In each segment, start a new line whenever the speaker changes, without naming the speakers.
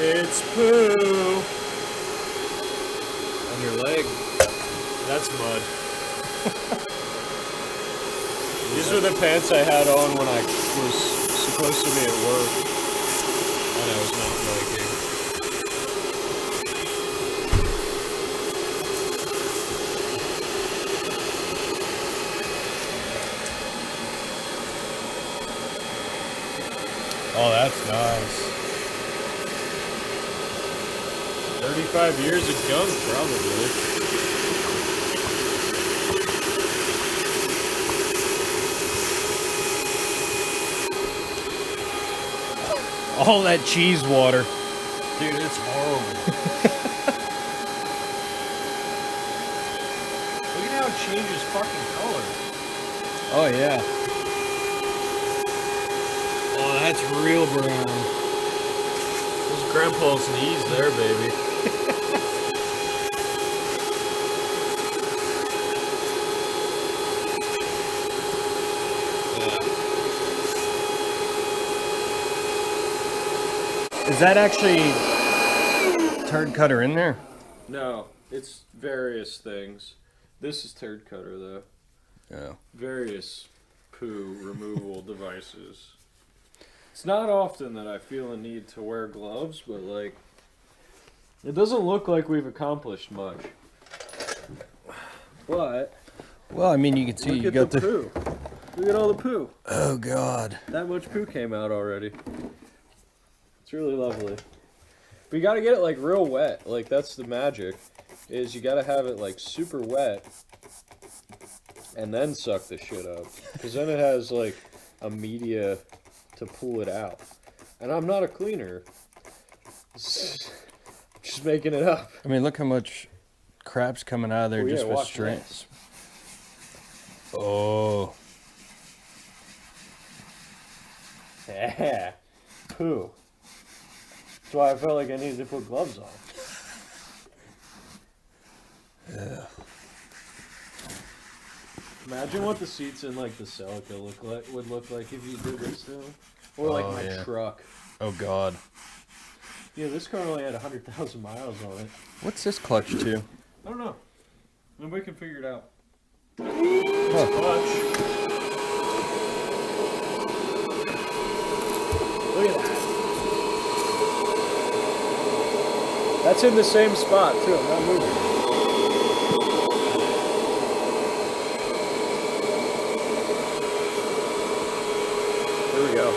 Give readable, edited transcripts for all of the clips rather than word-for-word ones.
It's poo on your leg. That's mud. These were the pants I had on when I was supposed to be at work, and I was not liking. Oh, that's nice. 35 years of gunk, probably. All that cheese water. Dude, it's horrible. Look at how it changes fucking color. Oh, yeah. Oh, that's real brown. Those grandpa's knees there, baby. Is that actually turd cutter in there? No, it's various things. This is turd cutter, though. Yeah. Various poo removal devices. It's not often that I feel a need to wear gloves, but, like, it doesn't look like we've accomplished much. But... Well, I mean, you can see you got the poo. Look at all the poo. Oh, God. That much poo came out already. It's really lovely. But you gotta get it, like, real wet. Like, that's the magic. Is you gotta have it, like, super wet. And then suck the shit up. Because then it has, like, a media to pull it out. And I'm not a cleaner. Just making it up. I mean, look how much crap's coming out of there just with strands. Oh. Yeah. Poo. That's why I felt like I needed to put gloves on. Yeah. Imagine what the seats in like the Celica would look like if you did this to them. Or like my truck. Oh God. Yeah, this car only had 100,000 miles on it. What's this clutch to? I don't know. Nobody can figure it out. It's clutch. Look at that. That's in the same spot too. I'm not moving. Here we go.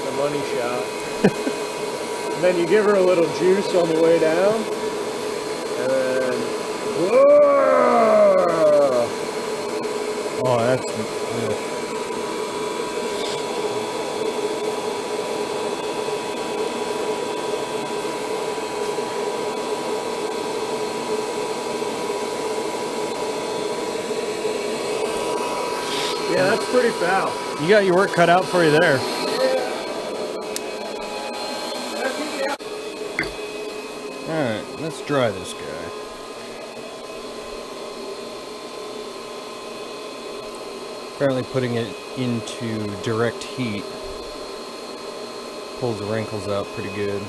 The money shot. And then you give her a little juice on the way down. And then... Whoa! Oh, that's... Yeah. Yeah, that's pretty foul. You got your work cut out for you there. Alright, let's dry this guy. Apparently putting it into direct heat pulls the wrinkles out pretty good.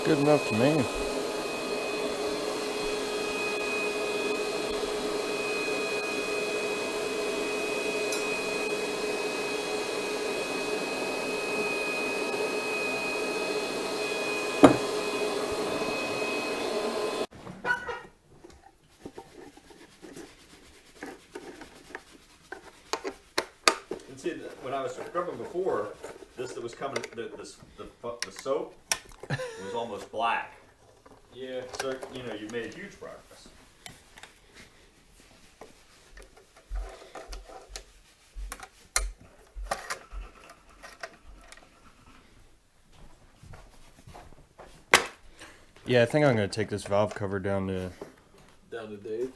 Good enough to me.
And see, when I was scrubbing before, this that was coming, the soap was almost black.
Yeah.
So, you know, you made huge progress.
Yeah, I think I'm gonna take this valve cover down to
Dave.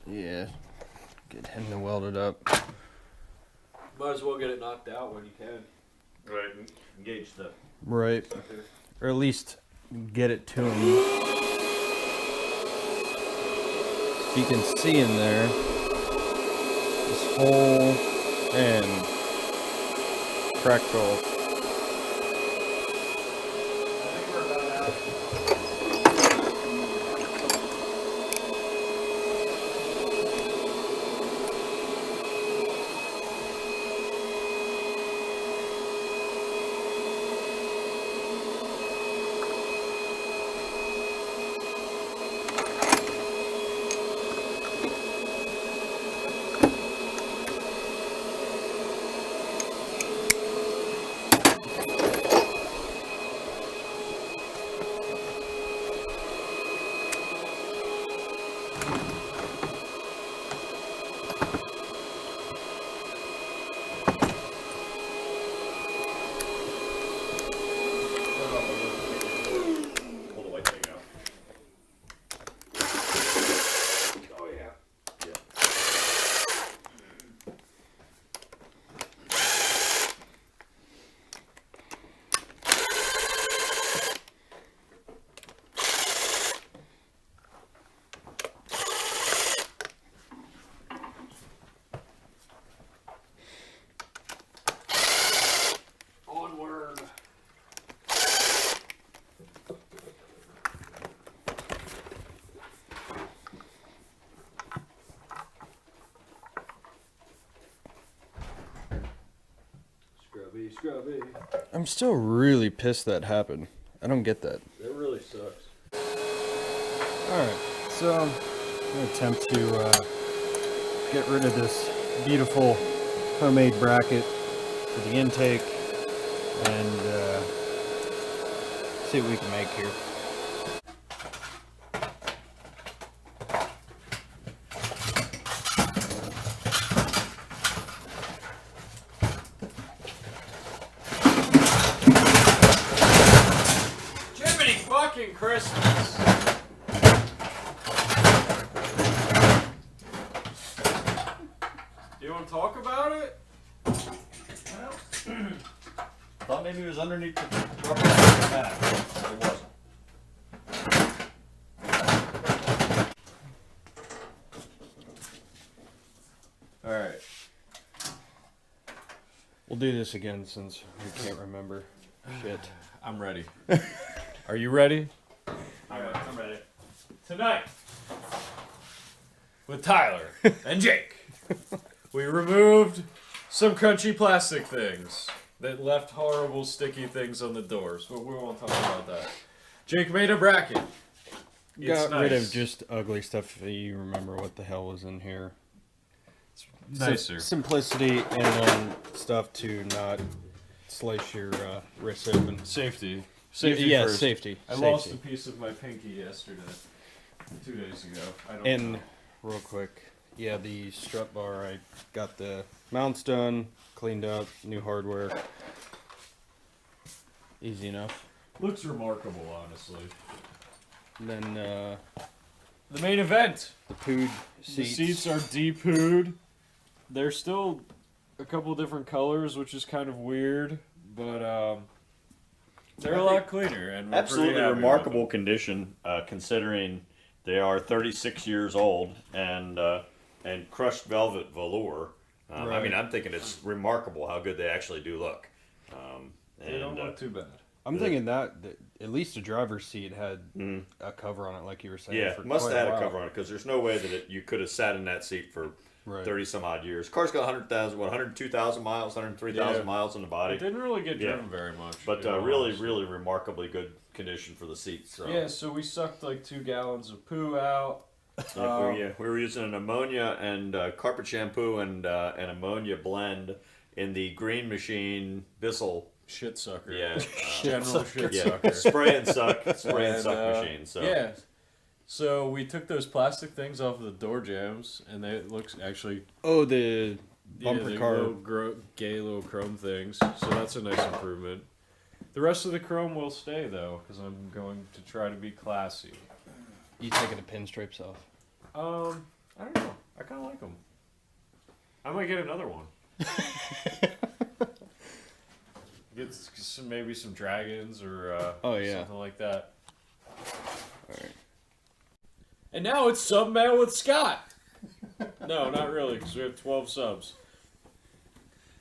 Yeah, get him to weld it up.
Might as well get it knocked out when you can.
Right, engage the
Right,
Sucker.
or at least get it to him. You can see in there this hole and cracked off.
pull the white thing out.
Oh yeah. Onward. Scrubby.
I'm still really pissed that happened. I don't get that.
That really sucks.
Alright, so I'm going to attempt to get rid of this beautiful homemade bracket for the intake and see what we can make here.
Jiminy fucking Christmas! Do you want to talk about it?
Thought maybe it was underneath the rubber mat. It wasn't.
Alright. We'll do this again since we can't remember. Shit.
I'm ready. Are you ready?
I'm ready.
Tonight, with Tyler and Jake, we removed some crunchy plastic things that left horrible sticky things on the doors, but we won't talk about that. Jake made a bracket. It's
Got rid
nice.
of just ugly stuff that you remember what the hell was in here.
Nicer.
Simplicity and then stuff to not slice your wrist open.
Safety.
Yeah,
first.
safety.
I
safety.
lost a piece of my pinky yesterday. 2 days ago. I don't
And
know.
real quick, yeah, the strut bar, I got the mounts done, cleaned up, new hardware. Easy enough.
Looks remarkable, honestly.
And then
The main event.
the pood
The
seats.
seats are de-pooed. They're still a couple different colors, which is kind of weird, but they're a lot cleaner and we're
Absolutely
pretty happy with
remarkable condition, considering they are 36 years old and crushed velvet velour. I
Right.
mean, I'm thinking it's remarkable how good they actually do look.
them. They don't look too bad.
I'm thinking that at least the driver's seat had a cover on it, like you were saying.
Yeah,
for
must
quite
have had a
while.
cover on it because there's no way that you could have sat in that seat for
Right.
30 some odd years. Car's got 102,000 miles, 103,000
Yeah.
miles on the body,
It didn't really get
Yeah.
driven very much.
but
in all
really,
honesty.
really remarkably good condition for the seats. So.
Yeah, so we sucked like 2 gallons of poo out.
We were using an ammonia and carpet shampoo and an ammonia blend in the Green Machine Bissell.
Shit sucker.
Yeah,
General shit
yeah,
sucker.
spray and suck
And,
machine. So
Yeah. So we took those plastic things off of the door jambs, and they looks actually
Oh, the bumper
the
car.
little gay little chrome things. So that's a nice improvement. The rest of the chrome will stay though, because I'm going to try to be classy.
You taking the pinstripes off?
I don't know. I kind of like them. I might get another one. Get maybe some dragons or something like that.
Alright.
And now it's Sub Mail with Scott. No, not really, because we have 12 subs.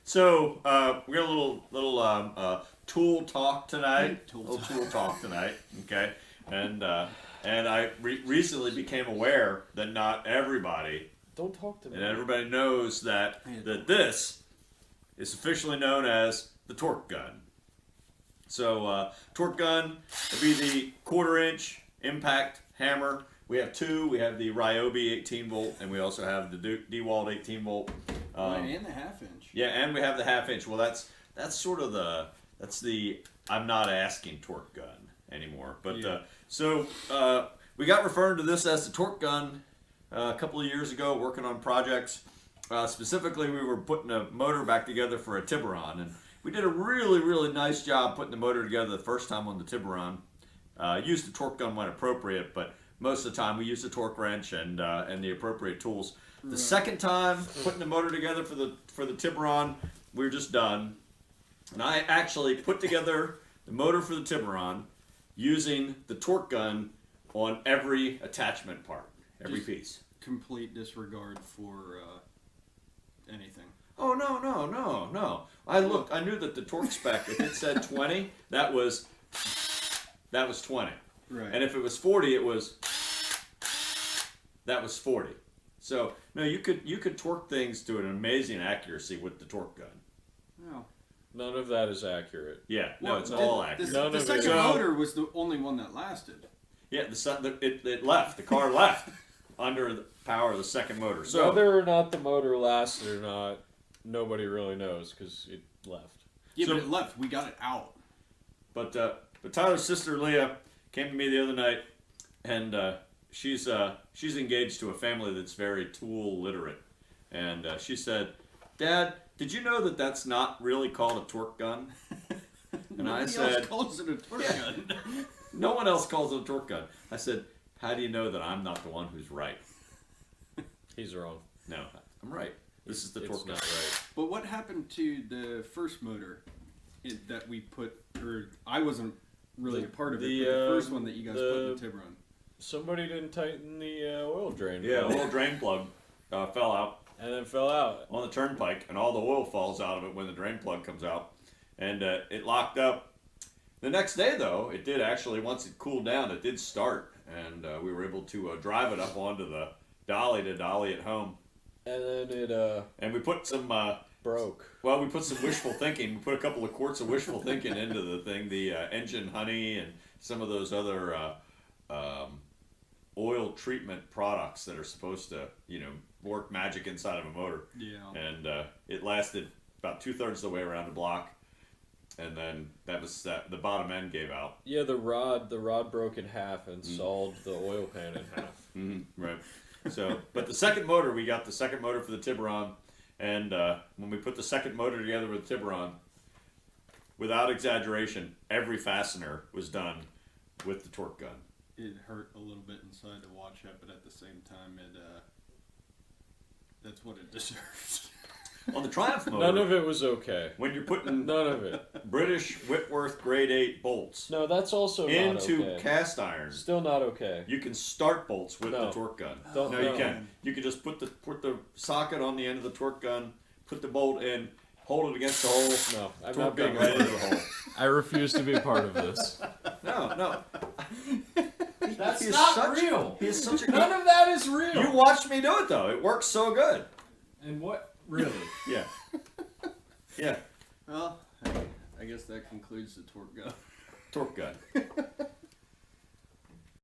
So we got a little tool talk tonight. Tool talk tonight. Okay, and I recently became aware that not everybody.
Don't talk to me.
And everybody knows that this is officially known as the torque gun. So torque gun would be the 1/4-inch impact hammer. We have two. We have the Ryobi 18 volt, and we also have the DeWalt 18 volt.
And the 1/2 inch.
Yeah, and we have the 1/2 inch. Well, that's sort of the I'm not asking torque gun anymore. But we got referring to this as the torque gun a couple of years ago, working on projects. Specifically, we were putting a motor back together for a Tiburon, and we did a really nice job putting the motor together the first time on the Tiburon. Used the torque gun when appropriate, but most of the time we used the torque wrench and the appropriate tools. The second time putting the motor together for the Tiburon, we were just done. And I actually put together the motor for the Tiburon using the torque gun on every attachment part, every piece.
Complete disregard for anything.
Oh no! I knew that the torque spec, if it said 20, that was 20.
Right.
And if it was 40, that was 40. So no, you could torque things to an amazing accuracy with the torque gun.
No.
None of that is accurate.
Yeah, no, it's all accurate.
The second motor was the only one that lasted.
Yeah, it left. The car left under the power of the second motor. So
whether or not the motor lasted or not, nobody really knows because it left.
Yeah, but it left. We got it out.
But Tyler's sister Leah came to me the other night, and she's engaged to a family that's very tool literate, and she said, "Dad, did you know that that's not really called a torque gun?" And I said,
"Nobody else calls it a torque gun."
No one else calls it a torque gun. I said, "How do you know that I'm not the one who's right?"
He's wrong.
No, I'm right. This is the torque gun.
Not right.
But what happened to the first motor that we put? Or I wasn't really a part of it. But the first one that you guys put in the Tiburon.
Somebody didn't tighten the oil drain.
Yeah, the oil drain plug fell out.
And then fell out.
On the turnpike, and all the oil falls out of it when the drain plug comes out. And it locked up. The next day, though, it did actually, once it cooled down, it did start. And we were able to drive it up onto the dolly to dolly at home.
And then it...
and we put some...
broke.
Well, we put some wishful thinking. We put a couple of quarts of wishful thinking into the thing. The engine honey and some of those other oil treatment products that are supposed to, work magic inside of a motor.
Yeah.
And it lasted about 2/3 of the way around the block, and then the bottom end gave out.
Yeah, the rod broke in half and sawed the oil pan in half.
Mm-hmm, right. So, but we got the second motor for the Tiburon, and when we put the second motor together with the Tiburon, without exaggeration, every fastener was done with the torque gun.
It hurt a little bit inside to watch it, but at the same time, that's what it deserves.
On the Triumph motor,
none of it was okay.
When you're putting
none of it
British Whitworth grade 8 bolts,
no, that's also
into
not okay.
Cast iron,
still not okay.
You can start bolts with the torque gun. You can. You can just put the socket on the end of the torque gun, put the bolt in, hold it against the hole.
No, I'm not being right into the hole. I refuse to be part of this.
No.
That's not real.
He is such a
None of that is real.
You watched me do it though. It works so good.
And what? Really?
Yeah. Yeah.
Well, I guess that concludes the torque gun.
Torque gun.